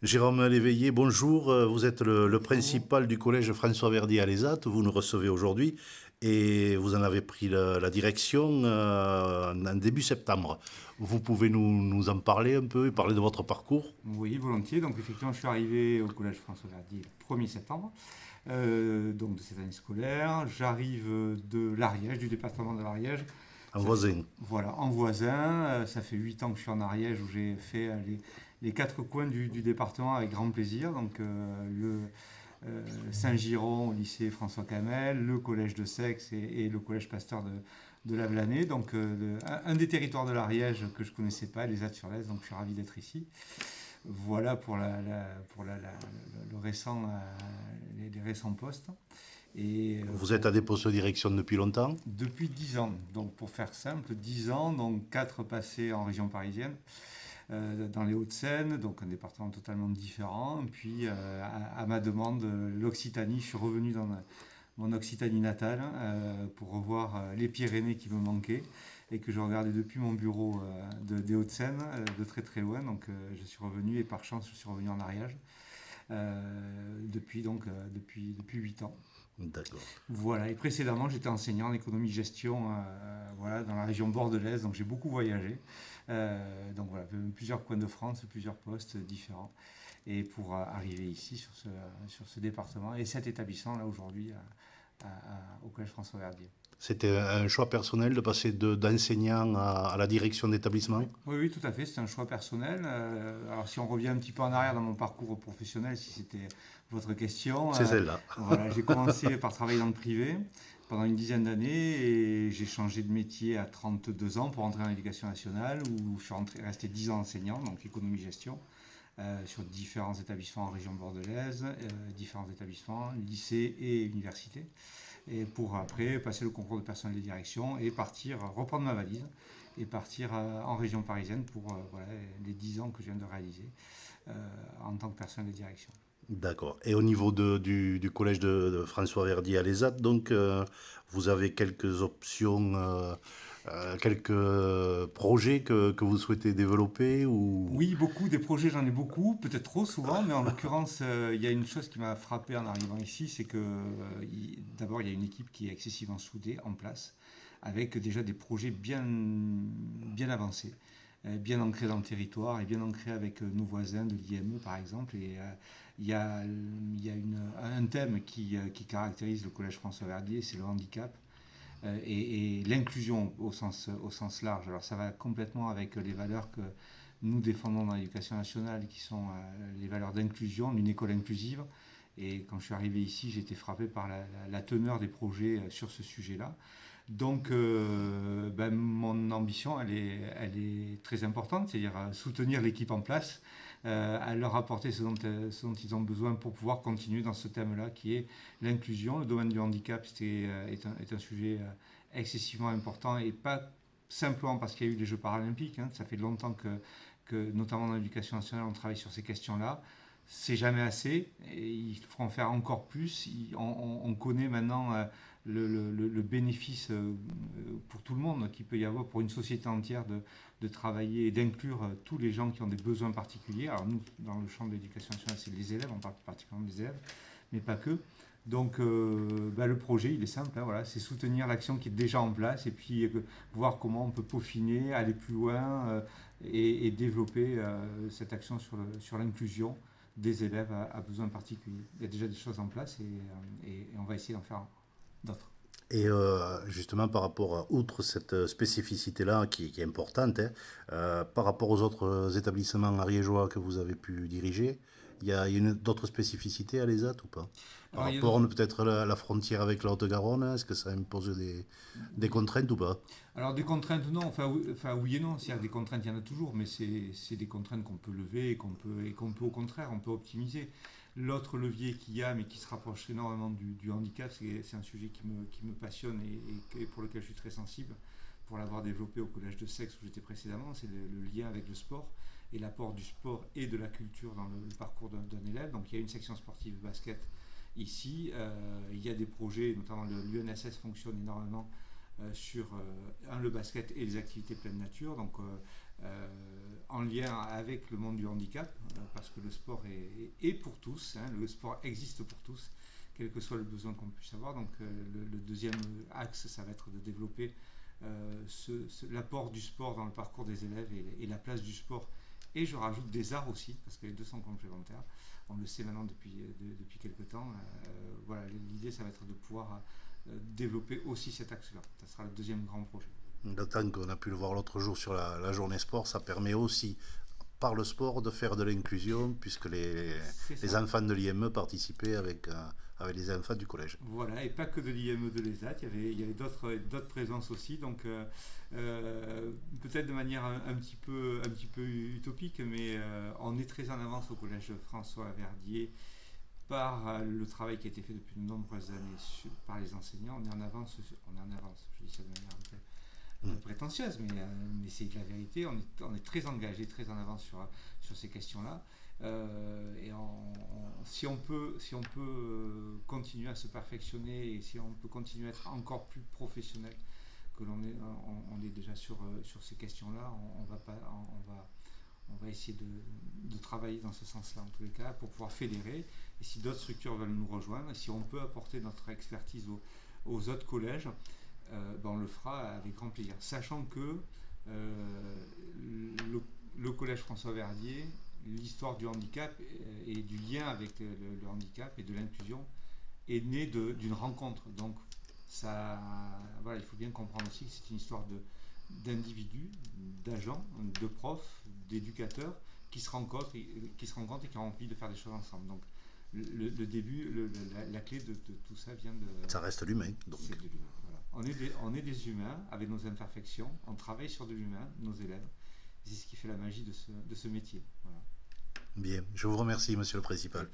Jérôme Léveillé, bonjour. Vous êtes le Bonjour. principal du collège François Verdier à l'ESAT. Vous nous recevez aujourd'hui et vous en avez pris la direction en début septembre. Vous pouvez nous en parler un peu et parler de votre parcours? Oui, volontiers. Donc effectivement, je suis arrivé au collège François Verdier le 1er septembre, donc de cette année scolaire. J'arrive de l'Ariège, du département de l'Ariège. Un Ça fait, voisin. voilà, en voisin. Ça fait 8 ans que je suis en Ariège où j'ai fait les quatre coins du département avec grand plaisir. Donc Saint-Giron au lycée François Camel, le collège de Sex et le collège Pasteur de Lavelanet. Donc un des territoires de l'Ariège que je ne connaissais pas, les Azdes-sur-Lez. Donc je suis ravi d'être ici. Voilà pour, le récent, les récents postes. Et Vous êtes à des postes de direction depuis longtemps? depuis 10 ans, donc pour faire simple, 10 ans, donc 4 passés en région parisienne, dans les Hauts-de-Seine, donc un département totalement différent. Puis à ma demande, l'Occitanie, je suis revenu dans mon Occitanie natale pour revoir les Pyrénées qui me manquaient et que je regardais depuis mon bureau des Hauts-de-Seine, de très très loin. Donc je suis revenu et par chance je suis revenu en Ariège depuis 8 ans. D'accord. Voilà, et précédemment j'étais enseignant en économie-gestion voilà, dans la région bordelaise, donc j'ai beaucoup voyagé. Donc voilà, plusieurs coins de France, plusieurs postes différents. Et pour arriver ici sur ce département et cet établissement là aujourd'hui au Collège François Verdier. C'était un choix personnel de passer d'enseignant à la direction d'établissement? Oui, oui, oui, tout à fait. C'est un choix personnel. Alors, si on revient un petit peu en arrière dans mon parcours professionnel, si c'était votre question, C'est celle-là. voilà, j'ai commencé par travailler dans le privé pendant une dizaine d'années et j'ai changé de métier à 32 ans pour entrer dans l'éducation nationale où je suis resté 10 ans enseignant, donc économie-gestion, sur différents établissements en région bordelaise, différents établissements, lycées et universités. Et pour après passer le concours de personnel de direction et partir, reprendre ma valise et partir en région parisienne pour voilà, les 10 ans que je viens de réaliser en tant que personnel de direction. D'accord. Et au niveau du collège de François Verdier à l'ESAT, donc, vous avez quelques options, quelques projets que vous souhaitez développer ou... Oui, beaucoup, des projets, j'en ai beaucoup, peut-être trop souvent, mais en l'occurrence, il y a une chose qui m'a frappé en arrivant ici, c'est que d'abord, il y a une équipe qui est excessivement soudée en place, avec déjà des projets bien avancés, bien ancrés dans le territoire et bien ancrés avec nos voisins de l'IME, par exemple. Et il y a un thème qui caractérise le Collège François Verdier, c'est le handicap. Et l'inclusion au sens large. Alors ça va complètement avec les valeurs que nous défendons dans l'éducation nationale, qui sont les valeurs d'inclusion, d'une école inclusive. Et quand je suis arrivé ici, j'ai été frappé par la teneur des projets sur ce sujet-là. Donc, ben, mon ambition, elle est très importante, c'est-à-dire soutenir l'équipe en place, à leur apporter ce dont ils ont besoin pour pouvoir continuer dans ce thème-là, qui est l'inclusion. Le domaine du handicap est un sujet excessivement important, et pas simplement parce qu'il y a eu les Jeux paralympiques. Hein. Ça fait longtemps que, notamment dans l'éducation nationale, on travaille sur ces questions-là. C'est jamais assez, et il faut en faire encore plus. On connaît maintenant le bénéfice pour tout le monde qu'il peut y avoir pour une société entière de travailler et d'inclure tous les gens qui ont des besoins particuliers. Alors nous, dans le champ de l'éducation nationale, c'est les élèves, on parle particulièrement des élèves, mais pas que. Donc bah, le projet, il est simple, hein, voilà, c'est soutenir l'action qui est déjà en place et puis voir comment on peut peaufiner, aller plus loin et développer cette action sur l'inclusion des élèves à besoins particuliers. Il y a déjà des choses en place et on va essayer d'en faire d'autres. Et justement, par rapport outre cette spécificité-là, qui est importante, hein, par rapport aux autres établissements ariégeois que vous avez pu diriger, il y a d'autres spécificités à l'ESAT ou pas? Par Alors il y a rapport d'autres. peut-être à la frontière avec la Haute-Garonne, hein, est-ce que ça impose des contraintes ou pas? Alors des contraintes, non, enfin oui et non, s'il y a des contraintes, il y en a toujours, mais c'est des contraintes qu'on peut lever et qu'on peut au contraire, on peut optimiser. L'autre levier qu'il y a, mais qui se rapproche énormément du handicap, c'est un sujet qui me passionne et pour lequel je suis très sensible, pour l'avoir développé au collège de Sexe où j'étais précédemment, c'est le lien avec le sport et l'apport du sport et de la culture dans le parcours d'un élève. Donc il y a une section sportive basket ici, il y a des projets, notamment l'UNSS fonctionne énormément sur le basket et les activités pleine nature. Donc en lien avec le monde du handicap, parce que le sport est pour tous, hein, le sport existe pour tous, quel que soit le besoin qu'on puisse avoir. Donc le deuxième axe, ça va être de développer l'apport du sport dans le parcours des élèves et la place du sport. Et je rajoute des arts aussi, parce que les deux sont complémentaires. On le sait maintenant depuis quelques temps. Voilà, l'idée, ça va être de pouvoir développer aussi cet axe-là. Ça sera le deuxième grand projet. D'autant qu'on a pu le voir l'autre jour sur la journée sport, ça permet aussi, par le sport, de faire de l'inclusion, puisque C'est les ça. enfants de l'IME participaient avec les enfants du collège. Voilà, et pas que de l'IME de l'ESAT, il y avait d'autres présences aussi, donc peut-être de manière un petit peu utopique, mais on est très en avance au collège François Verdier par le travail qui a été fait depuis de nombreuses années par les enseignants. On est en avance, je dis ça de manière un peu prétentieuse, mais c'est la vérité. On est très engagé, très en avance sur ces questions-là. Et si on peut continuer à se perfectionner et si on peut continuer à être encore plus professionnel que on est déjà sur ces questions-là, on va essayer de travailler dans ce sens-là en tous les cas pour pouvoir fédérer. Et si d'autres structures veulent nous rejoindre, si on peut apporter notre expertise aux autres collèges, on le fera avec grand plaisir. Sachant que le collège François Verdier, l'histoire du handicap et du lien avec le handicap et de l'inclusion est née d'une rencontre. Donc voilà, il faut bien comprendre aussi que c'est une histoire d'individus, d'agents, de profs, d'éducateurs qui se rencontrent et qui ont envie de faire des choses ensemble. Donc le début, la clé de tout ça vient de... Ça reste l'humain, donc. C'est de l'humain. Voilà. On est des humains avec nos imperfections, on travaille sur de l'humain, nos élèves. C'est ce qui fait la magie de ce métier. Voilà. Bien, je vous remercie, monsieur le principal.